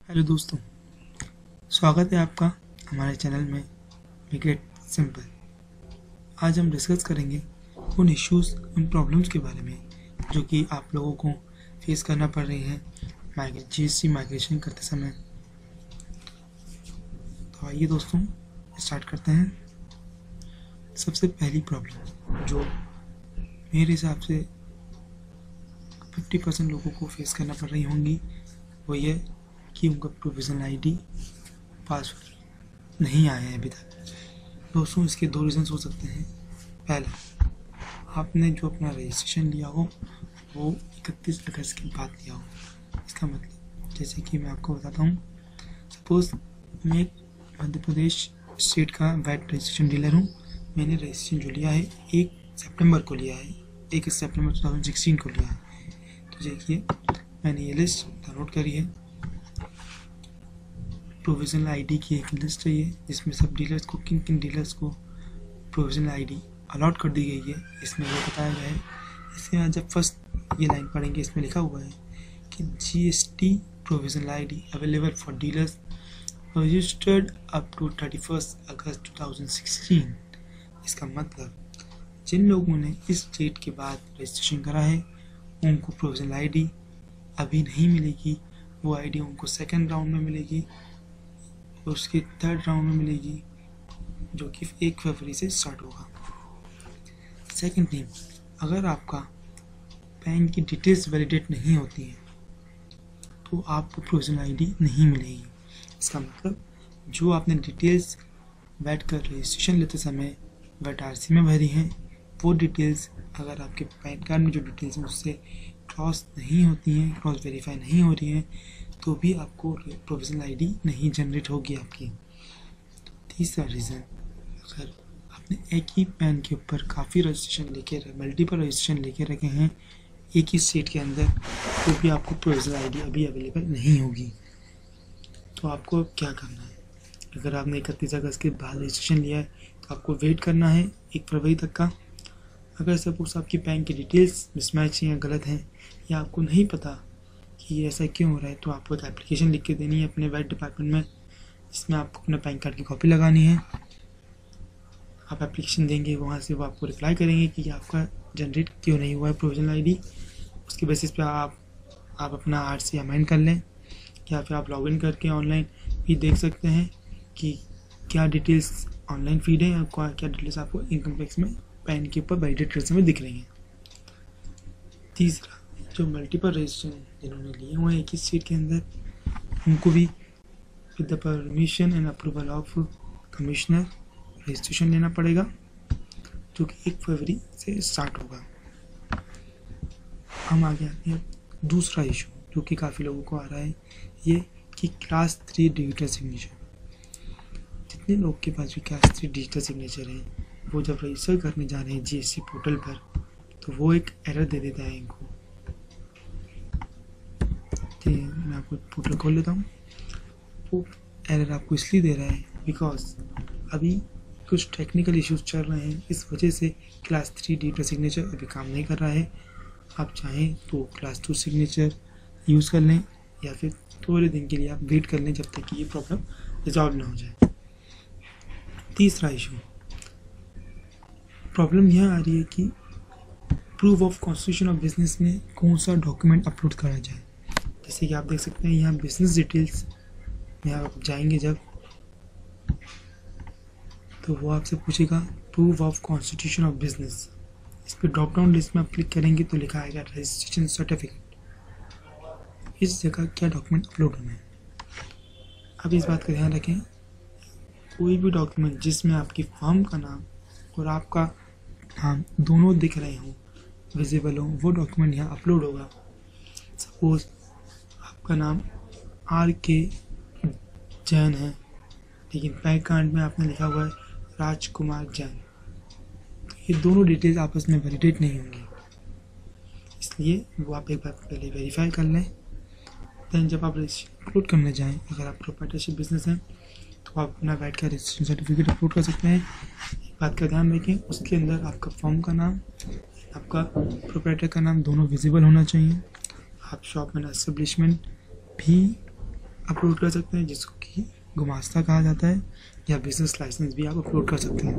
Hello दोस्तों, स्वागत है आपका हमारे चैनल में मेक इट सिंपल। आज हम डिस्कस करेंगे उन इश्यूज़, उन प्रॉब्लम्स के बारे में जो कि आप लोगों को फेस करना पड़ रही है जीएसटी माइग्रेशन करते समय। तो आइए दोस्तों स्टार्ट करते हैं। सबसे पहली प्रॉब्लम जो मेरे हिसाब से 50% लोगों को फेस करना पड़ रही होंगी वो ये कि उनका प्रोविजनल आईडी पासवर्ड नहीं आया है अभी तक। दोस्तों इसके दो रीज़न्स हो सकते हैं। पहला, आपने जो अपना रजिस्ट्रेशन लिया हो वो 31 अगस्त के बाद लिया हो। इसका मतलब जैसे कि मैं आपको बताता हूँ, सपोज़ मैं एक मध्य प्रदेश स्टेट का वैट रजिस्ट्रेशन डीलर हूँ। मैंने रजिस्ट्रेशन जो लिया है 1 सितंबर को लिया है, 1 सितंबर 2016 को लिया है। तो देखिए मैंने ये लिस्ट डाउनलोड करी है। प्रोविजनल आईडी की एक लिस्ट है ये, जिसमें सब डीलर्स को, किन किन डीलर्स को प्रोविजनल आईडी अलॉट कर दी गई है, इसमें वो बताया गया है। इसके बाद जब फर्स्ट ये लाइन पढ़ेंगे, इसमें लिखा हुआ है कि GST provisional ID available for dealers registered up to 31 August 2016। इसका मतलब जिन लोगों ने इस डेट के बाद रजिस्ट्रेशन करा है उनको प्रोविजनल आईडी अभी नहीं मिलेगी। वो आईडी उनको सेकेंड राउंड में मिलेगी, उसके थर्ड राउंड में मिलेगी, जो कि 1 फरवरी से स्टार्ट होगा। सेकेंड थिंग, अगर आपका बैंक की डिटेल्स वैलिडेट नहीं होती हैं तो आपको प्रोविजनल आईडी नहीं मिलेगी। इसका मतलब जो आपने डिटेल्स वैट कर रजिस्ट्रेशन लेते समय वैट आरसी में भरी हैं, वो डिटेल्स अगर आपके पैन कार्ड में जो डिटेल्स हैं उससे क्रॉस नहीं होती हैं, क्रॉस वेरीफाई नहीं हो रही हैं, तो भी आपको प्रोविजनल आईडी नहीं जनरेट होगी आपकी। तीसरा रीज़न, अगर आपने एक ही पैन के ऊपर काफ़ी रजिस्ट्रेशन लेके, मल्टीपल रजिस्ट्रेशन लेके रखे हैं एक ही स्टेट के अंदर, तो भी आपको प्रोविजनल आईडी अभी अवेलेबल नहीं होगी। तो आपको अब क्या करना है? अगर आपने 31 अगस्त के बाद रजिस्ट्रेशन लिया है तो आपको वेट करना है 1 फरवरी तक का। अगर सपोज आपकी बैंक की डिटेल्स मिसमैच हैं या गलत हैं, या आपको नहीं पता कि ऐसा क्यों हो रहा है, तो आपको एक एप्लीकेशन लिख के देनी है अपने वैट डिपार्टमेंट में, जिसमें आपको अपने पैन कार्ड की कॉपी लगानी है। आप एप्लीकेशन देंगे, वहाँ से वो आपको रिप्लाई करेंगे कि आपका जनरेट क्यों नहीं हुआ है प्रोविजनल आईडी। उसके बेसिस पे आप अपना आरसी अमेंड कर लें, या फिर आप लॉगिन करके ऑनलाइन भी देख सकते हैं कि क्या डिटेल्स ऑनलाइन फीड है, या क्या डिटेल्स आपको इनकम टैक्स में पैन के ऊपर वैलिडेट ट्रेस में दिख रही हैं। तीसरा, जो मल्टीपल रजिस्ट्रेशन जिन्होंने लिए हुए हैं एक ही स्टेट के अंदर, उनको भी with the permission and approval of commissioner registration लेना पड़ेगा, जो कि 1 फरवरी से स्टार्ट होगा। हम आगे आते हैं दूसरा इशू जो कि काफ़ी लोगों को आ रहा है, ये कि क्लास 3 डिजिटल सिग्नेचर। जितने लोग के पास भी क्लास 3 डिजिटल सिग्नेचर है, वो जब रजिस्टर करने जा रहे हैं जीएसटी पोर्टल पर, तो वो एक एरर दे देता है इनको। मैं आपको पोर्टल खोल लेता हूँ। वो एरर आपको इसलिए दे रहा है बिकॉज अभी कुछ टेक्निकल इश्यूज चल रहे हैं, इस वजह से क्लास 3 डिजिटल सिग्नेचर अभी काम नहीं कर रहा है। आप चाहें तो क्लास 2 सिग्नेचर यूज़ कर लें, या फिर थोड़े दिन के लिए आप वेट कर लें जब तक कि ये प्रॉब्लम रिजॉल्व ना हो जाए। तीसरा इशू, प्रॉब्लम यह आ रही है कि proof of constitution of business में कौन सा डॉक्यूमेंट अपलोड करा जाए। जैसे कि आप देख सकते हैं यहाँ बिजनेस डिटेल्स में आप जाएंगे जब, तो वो आपसे पूछेगा proof of constitution of business. इस पर ड्रॉप डाउन लिस्ट में आप क्लिक करेंगे तो लिखा आएगा रजिस्ट्रेशन सर्टिफिकेट। इस जगह क्या डॉक्यूमेंट अपलोड होना है। अब इस बात का ध्यान रखें, कोई भी डॉक्यूमेंट जिसमें आपकी फर्म का नाम और आपका नाम दोनों दिख रहे हों, विजिबल हो, वो डॉक्यूमेंट यहाँ अपलोड होगा। सपोज आपका नाम RK जैन है, लेकिन पैन कार्ड में आपने लिखा हुआ है राजकुमार जैन, तो ये दोनों डिटेल्स आपस में वैलिडेट नहीं होंगी। इसलिए वो आप एक बार पहले वेरीफाई कर लें। दैन जब आप रजिस्ट्रेशन अपलोड करने जाएँ, अगर आप प्रोप्राइटरशिप बिजनेस हैं तो आप अपना वैट का रजिस्ट्रेशन सर्टिफिकेट अपलोड कर सकते हैं। एक बात का ध्यान रखें, उसके अंदर आपका फर्म का नाम, आपका प्रोप्राइटर का नाम दोनों विजिबल होना चाहिए। आप शॉप एंड एस्टेब्लिशमेंट भी अपलोड कर सकते हैं, जिसको कि गुमास्ता कहा जाता है, या बिजनेस लाइसेंस भी आप अपलोड कर सकते हैं।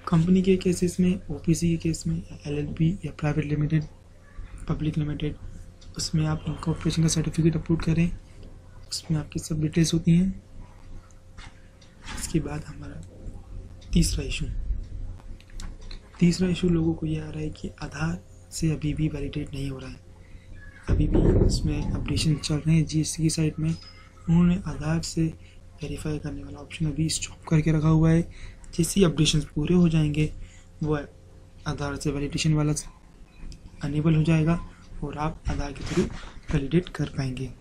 कंपनी के केसेस में, ओपीसी के केस में, एलएलपी या प्राइवेट लिमिटेड, पब्लिक लिमिटेड, उसमें आप इनकॉर्पोरेशन का सर्टिफिकेट अपलोड करें, उसमें आपकी सब डिटेल्स होती हैं। इसके बाद हमारा तीसरा इशू लोगों को ये आ रहा है कि आधार से अभी भी वैलिडेट नहीं हो रहा है। अभी भी इसमें अपडेशन चल रहे हैं जीएसटी की साइट में। उन्होंने आधार से वेरीफाई करने वाला ऑप्शन अभी स्टॉप करके रखा हुआ है। जैसे ही अपडेशन पूरे हो जाएंगे वो आधार से वैलिडेशन वाला अनेबल हो जाएगा और आप आधार के थ्रू वैलिडेट कर पाएंगे।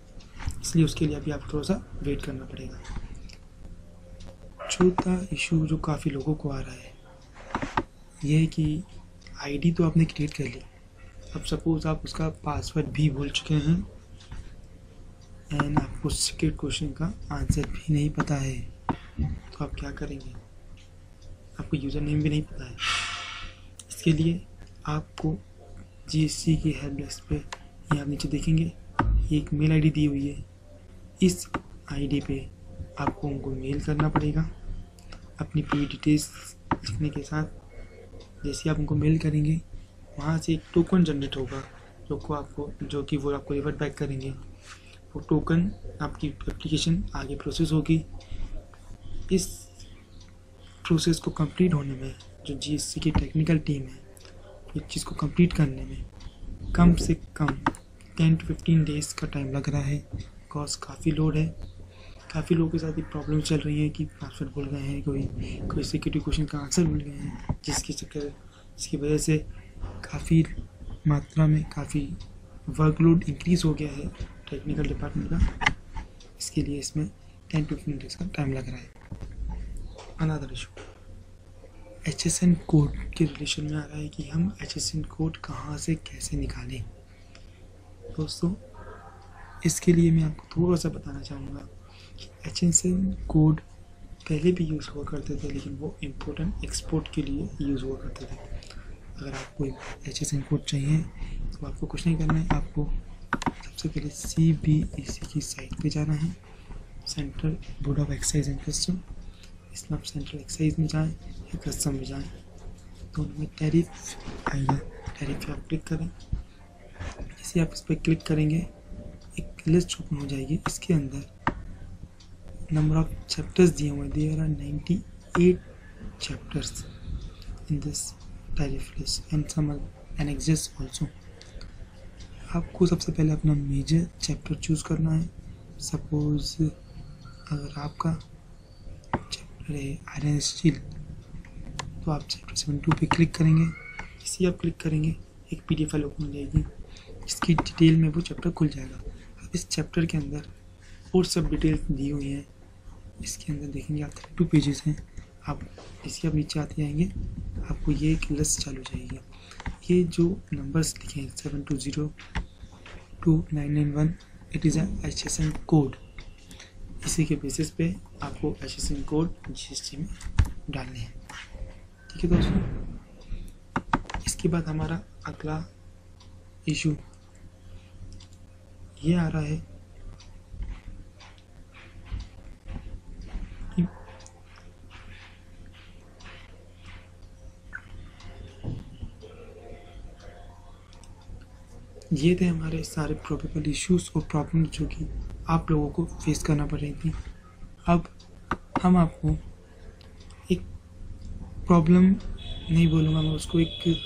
इसलिए उसके लिए अभी आपको थोड़ा सा वेट करना पड़ेगा। चौथा इशू जो काफ़ी लोगों को आ रहा है ये है कि आईडी तो आपने क्रिएट कर ली, अब सपोज आप उसका पासवर्ड भी भूल चुके हैं एंड आपको सीक्रेट क्वेश्चन का आंसर भी नहीं पता है, तो आप क्या करेंगे? आपको यूज़र नेम भी नहीं पता है। इसके लिए आपको जीएसटी की हेल्प डेस्क पे यहाँ नीचे देखेंगे एक मेल आईडी दी हुई है। इस आईडी पे आपको उनको मेल करना पड़ेगा अपनी पूरी डिटेल्स लिखने के साथ। जैसे आप उनको मेल करेंगे वहाँ से एक टोकन जनरेट होगा जो कि वो आपको रिवर्ट बैक करेंगे। वो टोकन आपकी एप्लीकेशन आगे प्रोसेस होगी। इस प्रोसेस को कंप्लीट होने में जो जीएसटी की टेक्निकल टीम है, इस चीज़ को कंप्लीट करने में कम से कम 10 to 15 डेज़ का टाइम लग रहा है। कॉस्ट काफ़ी लोड है। काफ़ी लोगों के साथ ये प्रॉब्लम चल रही है कि पासवर्ड भूल गए हैं, कोई सिक्योरिटी क्वेश्चन का आंसर भूल गए हैं, जिसकी वजह से काफ़ी मात्रा में काफ़ी वर्कलोड इंक्रीज़ हो गया है टेक्निकल डिपार्टमेंट का। इसके लिए इसमें 10 to 15 डेज़ का टाइम लग रहा है। अनदर इशू HSN कोड के रिलेशन में आ रहा है कि हम HSN कोड कहाँ से कैसे निकालें। दोस्तों इसके लिए मैं आपको थोड़ा सा बताना चाहूँगा कि HSN कोड पहले भी यूज़ हुआ करते थे, लेकिन वो इम्पोर्टेंट एक्सपोर्ट के लिए यूज़ हुआ करते थे। अगर आपको HSN कोड चाहिए तो आपको कुछ नहीं करना है, आपको सबसे पहले CBEC की साइट पे जाना है, central board of excise and custom. इसमें आप सेंट्रल एक्साइज में जाएँ या कस्टम में जाएँ, दोनों में टैरिफ आएगा, टैरिफ पे आप क्लिक करें। जैसे आप इस पर क्लिक करेंगे एक लिस्ट ओपन हो जाएगी। इसके अंदर नंबर ऑफ चैप्टर्स दिए हुए हैं। There are 98 chapters in this tariff list and some annexes also. आपको सबसे पहले अपना मेजर चैप्टर चूज़ करना है। सपोज अगर आपका चैप्टर है आयरन स्टील, तो आप चैप्टर 72 पे क्लिक करेंगे। इसी आप क्लिक करेंगे एक PDF फाइल ओपन हो जाएगी, इसकी डिटेल में वो चैप्टर खुल जाएगा। अब इस चैप्टर के अंदर और सब डिटेल्स दी हुई हैं। इसके अंदर देखेंगे आप 32 पेजेस हैं। आप इसके आप नीचे आते आएंगे, आपको ये एक लिस्ट चालू हो जाएगी। ये जो नंबर्स लिखे हैं 722991 इट इज़ HSN कोड। इसी के बेसिस पे आपको HSN कोड GST में डालने हैं। ठीक है दोस्तों, इसके बाद हमारा अगला इशू ये आ रहा है ये थे हमारे सारे प्रोबेबल इश्यूज और प्रॉब्लम जो कि आप लोगों को फेस करना पड़ रही थी। अब हम आपको एक प्रॉब्लम नहीं बोलूँगा मैं उसको, एक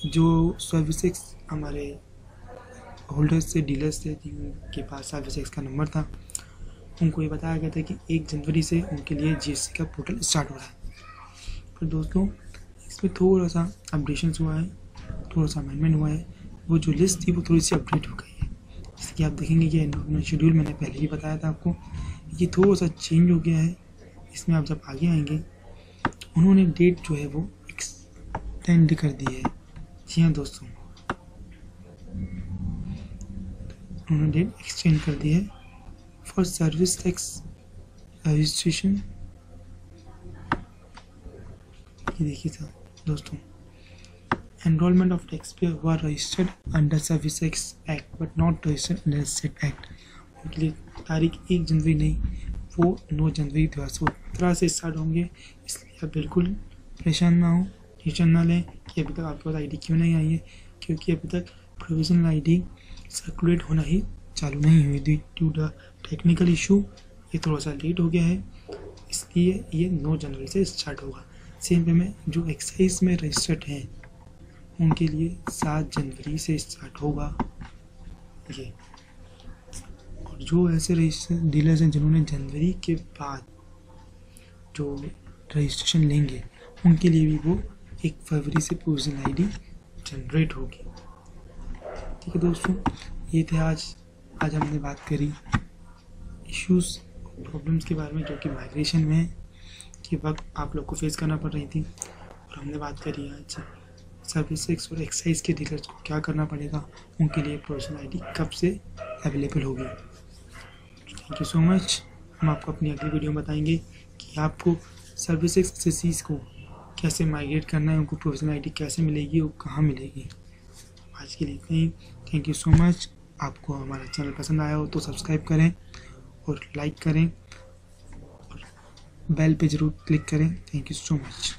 जो सर्विसेज हमारे होल्डर्स से डीलर्स थे जिनके पास सर्विसेज का नंबर था, उनको ये बताया गया था कि 1 जनवरी से उनके लिए GST का पोर्टल स्टार्ट हो रहा है। पर दोस्तों इसमें थोड़ा सा अपडेशन हुआ है, थोड़ा सा अमेंडमेंट हुआ है। वो जो लिस्ट थी वो थोड़ी सी अपडेट हो गई है। जैसे कि आप देखेंगे कि एनरोलमेंट शेड्यूल मैंने पहले ही बताया था आपको, ये थोड़ा सा चेंज हो गया है। इसमें आप जब आगे आएंगे उन्होंने डेट जो है वो एक्सटेंड कर दी है। जी हाँ दोस्तों, उन्होंने डेट एक्सटेंड कर दी है फॉर सर्विस टैक्स रजिस्ट्रेशन। ये देखिए था दोस्तों, enrollment of taxpayer who are registered under Service Tax Act but not registered under State Act उनके लिए तारीख 1 जनवरी नहीं, वो 9 जनवरी 2017 से स्टार्ट होंगे। इसलिए आप बिल्कुल परेशान ना हो, टेंशन ना लें कि अभी तक आपके पास आईडी क्यों नहीं आई है, क्योंकि अभी तक प्रोविजनल आईडी सर्कुलेट होना ही चालू नहीं हुई थी। ड्यू टू टेक्निकल इशू ये थोड़ा सा लेट हो गया है, इसलिए ये 9 जनवरी से स्टार्ट होगा। सेम वे में जो एक्साइज में रजिस्टर्ड हैं उनके लिए 7 जनवरी से स्टार्ट होगा ये। और जो ऐसे रजिस्टर डीलर्स हैं जिन्होंने जनवरी के बाद जो रजिस्ट्रेशन लेंगे उनके लिए भी वो 1 फरवरी से प्रोविजनल आईडी जनरेट होगी। ठीक है दोस्तों, ये थे आज हमने बात करी इश्यूज़ प्रॉब्लम्स के बारे में जो कि माइग्रेशन में के वक्त आप लोग को फेस करना पड़ रही थी। और हमने बात करी आज सर्विसेज और एक्साइज के डीलर्स को क्या करना पड़ेगा, उनके लिए प्रोविजनल आईडी कब से अवेलेबल होगी। Thank you so much. हम आपको अपनी अगली वीडियो में बताएंगे कि आपको सर्विसेज एक्सेसरीज को कैसे माइग्रेट करना है, उनको प्रोविजनल आईडी कैसे मिलेगी और कहाँ मिलेगी। आज के लिए इतना ही। Thank you so much. आपको हमारा चैनल पसंद आया हो तो सब्सक्राइब करें और लाइक करें और बेल पे ज़रूर क्लिक करें। Thank you so much.